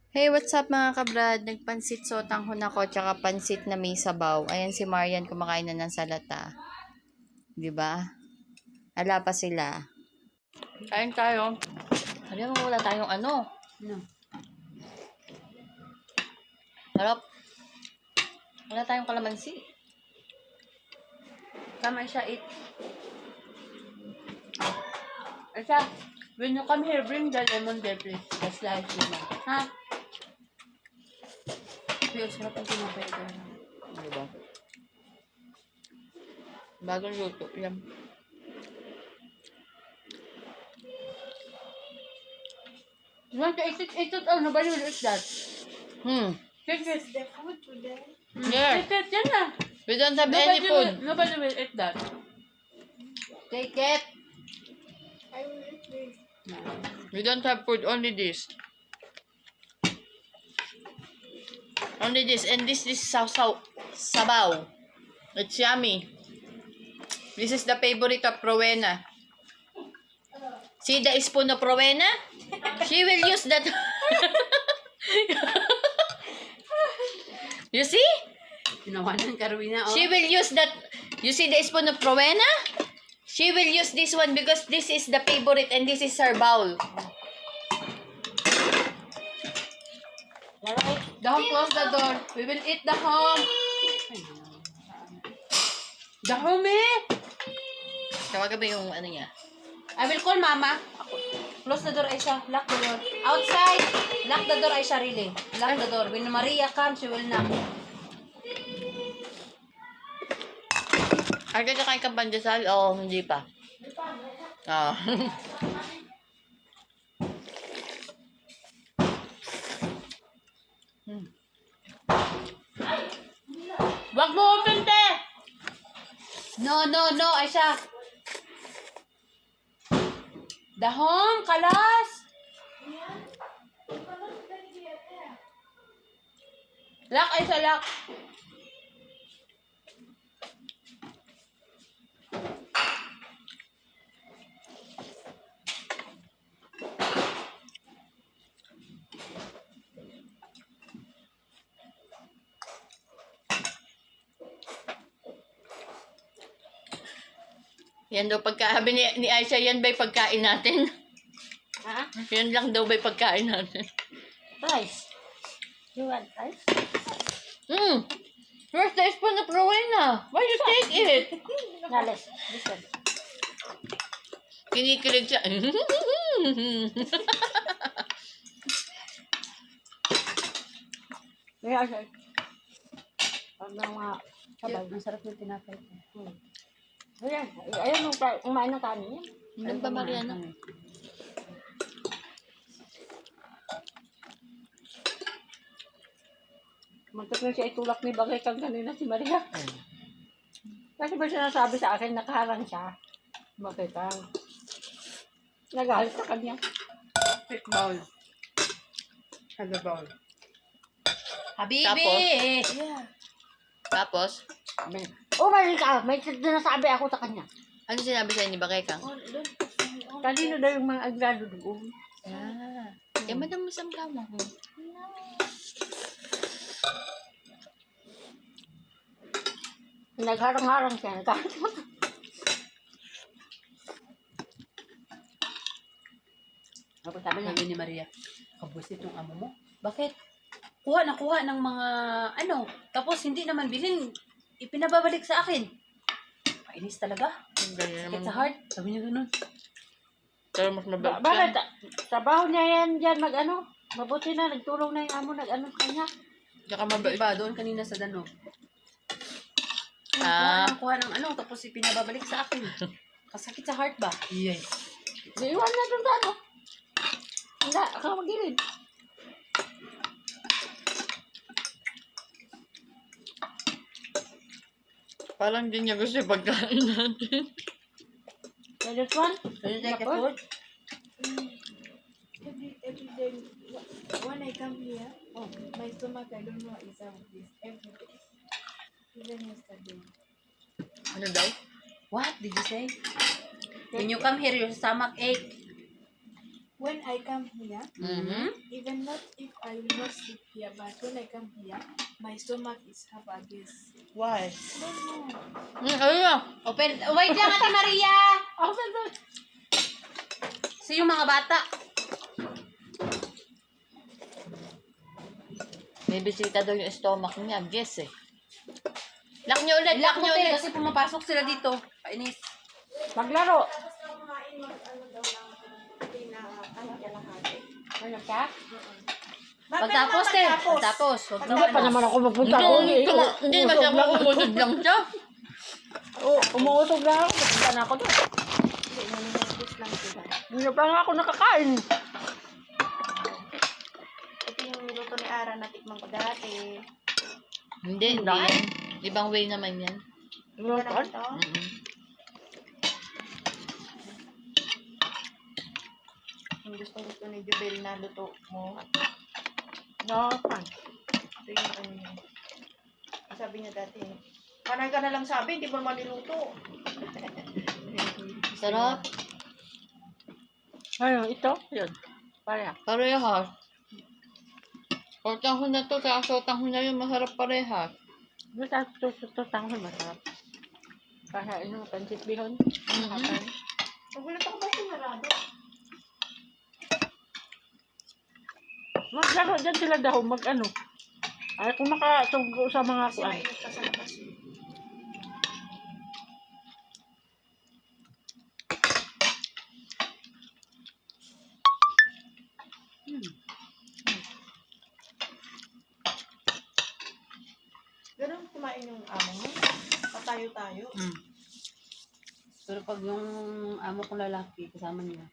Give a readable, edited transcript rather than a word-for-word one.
Hey, what's up mga kabrad? Nagpansit sotanghon ako tsaka pansit na may sabaw. Ayan si Marian kumakain na ng salata. 'Di ba? Ala pa sila. Kain tayo. Sabi mo wala tayong ano. No. Harap. Wala tayong kalamansi. Come Aisha, eat. Aisha, when you come here, bring the lemon there, please. The slice lemon. Ha? Pero sarap ang tinapay ito. Di ba? Bagong luto. Yan. You want to eat it, oh, nobody will eat that. Take it. The food today. Yeah. Take it, yan na. We don't have any food. Nobody will eat that. Take it. I will eat this. We don't have food. Only this. Only this. And this is sabaw. It's yummy. This is the favorite of Rowena. See the spoon of Rowena? She will use that. You see? Ginawa ng Carolina, oh. She will use that. You see the spoon of Rowena? She will use this one because this is the favorite and this is her bowl. Alright, the home, close the door. We will eat the home. The home, eh? Tawagan ba yung ano niya? I will call Mama. Close the door, Aisha. Lock the door. Outside. Lock the door, Aisha, really. Lock the door. When Maria comes, she will knock. Ay, kakain ka pandesal? Oo, hindi pa. Ah. Wag mo open, te! No, Aisha. The home, kalas. Lock, Aisha, lock. Yan daw pagkain ni Aisha, yan ba'y pagkain natin? Ha? Yan lang daw ba'y pagkain natin? Rice. You want rice? Where's the spoon of Rowena? Why you take it? No, listen. Kinikilig siya. Kaya, Aisha. Pag mga sabay, masarap yung tinapay ko. Ayan, ayun yung kumain ng kanin yan. Ilan ba, Mariana? Magkat na siya itulak ni Bagay kang kanina si Maria. Kasi ba siya nasabi sa akin, nakaharang siya. Bakit kang? Nagalit sa kanya. Take bowl. Have a bowl. Habibi! Tapos? Yeah. Tapos, Oh, Marika! May sinasabi ako sa kanya. ano sinabi sa'yo ni Bakekang? Kanino daw yung mga agrado doon? Ah. Kaya madam mo sa kama. Nagharang-harang siya. Tapos sabi ni Maria, kabusit yung amo mo. Bakit? Kuha ng mga ano, tapos hindi naman bilhin, ipinababalik sa akin. Painis talaga. Sakit sa heart. Sabi niya ganun. Pero mas mabait Bakit? siya. Trabaho niya yan dyan mag-ano. Mabuti na, nagtulong na yung amo, nag-ano sa kanya. Tsaka mabait. Diba, doon kanina sa Danog. Ah. Kuha ng ano, tapos ipinababalik sa akin. Kasakit sa heart ba? Yes. Iwan na doon sa ano. Hindi, ako magilid. Parang di niya gusto yung pagkain natin. So this one? Can you take the food? Every day, when I come here, my stomach, I don't know what is up with this. Every day. Even yesterday. Ano daw? What did you say? When you come here, your stomach ache. when I come here, Mhm. even not if I will not sleep here, but when I come here, my stomach is half a gas. Why? No. Ayun na. Open. Wait lang, Ate Maria! Ako ba? So yung mga bata. May bisita daw yung stomach niya. Guess eh. Lock nyo ulit. Lock Lock nyo mo ulit. kasi pumapasok sila dito. Painis. Maglaro. Ano Ano ka? Pagtapos, te. Pagtapos. Huwag Hindi pa naman ako magpunta. Hindi naman siya umusod lang siya. Umuusog na ako. Punta na ako doon. Hindi pa nga ako nakakain. Ito yung niluto ni Ara na tikman ko dati. Hindi yan. Ibang way naman yan. Ano Ano to? Mm-mm. Yung gusto ni Jubel na luto mo. Nakakan. Ito yung ano niya. Sabi niya dati, panay ka na lang sabi, hindi mo naman niluto. Sarap. Ayun, ito. Yun. Para. Parehas. Sotang huna to, sa sotang huna yun, masarap parehas. Basta ito tanghon masarap. Kaya yung pancit bihon. Mhm. Nagulat ako ba sinarado? Maglaro dyan sila daw. Mag-ano. Ay, kung makasugo sa mga Kasi kuan. mainit ka sa labas. Ganun kumain yung amo mo. Patayo-tayo. Mm. Pero pag yung amo kong lalaki, kasama niya,